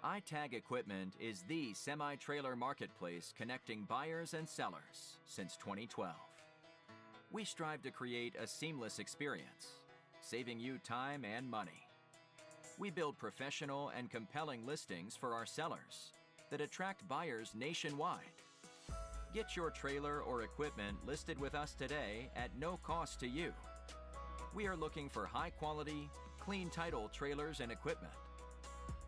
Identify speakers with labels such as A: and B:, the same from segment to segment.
A: iTag Equipment is the semi-trailer marketplace connecting buyers and sellers since 2012. We strive to create a seamless experience, saving you time and money. We build professional and compelling listings for our sellers that attract buyers nationwide. Get your trailer or equipment listed with us today at no cost to you. We are looking for high-quality, clean title trailers and equipment.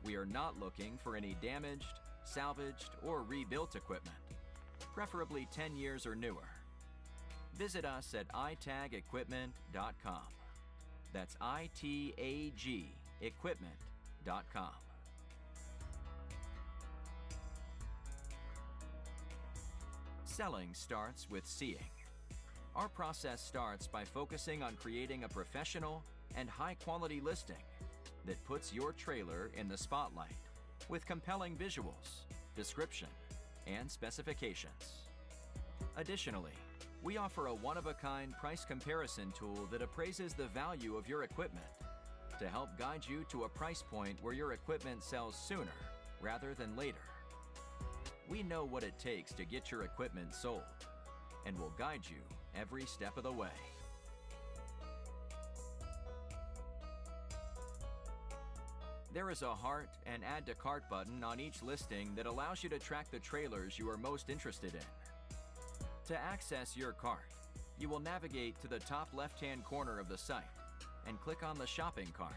A: We are not looking for any damaged, salvaged, or rebuilt equipment, preferably 10 years or newer. Visit us at itagequipment.com. That's ITAG equipment.com. Selling starts with seeing. Our process starts by focusing on creating a professional and high-quality listing that puts your trailer in the spotlight with compelling visuals, description, and specifications. Additionally, we offer a one-of-a-kind price comparison tool that appraises the value of your equipment to help guide you to a price point where your equipment sells sooner rather than later. We know what it takes to get your equipment sold and will guide you every step of the way. There is a heart and add to cart button on each listing that allows you to track the trailers you are most interested in. To access your cart, you will navigate to the top left-hand corner of the site and click on the shopping cart.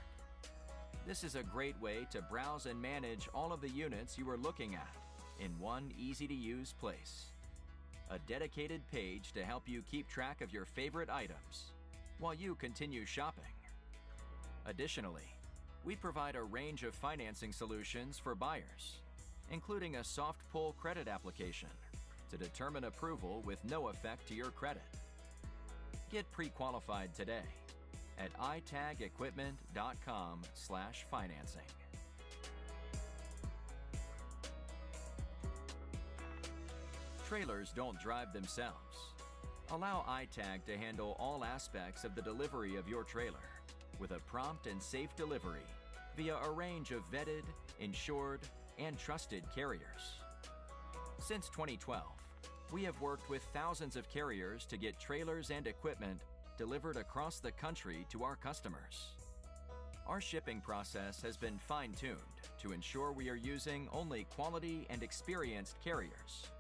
A: This is a great way to browse and manage all of the units you are looking at in one easy-to-use place. A dedicated page to help you keep track of your favorite items while you continue shopping. Additionally, we provide a range of financing solutions for buyers, including a soft pull credit application to determine approval with no effect to your credit. Get pre-qualified today at itagequipment.com/financing. Trailers don't drive themselves. Allow iTag to handle all aspects of the delivery of your trailer with a prompt and safe delivery via a range of vetted, insured, and trusted carriers. Since 2012, we have worked with thousands of carriers to get trailers and equipment delivered across the country to our customers. Our shipping process has been fine-tuned to ensure we are using only quality and experienced carriers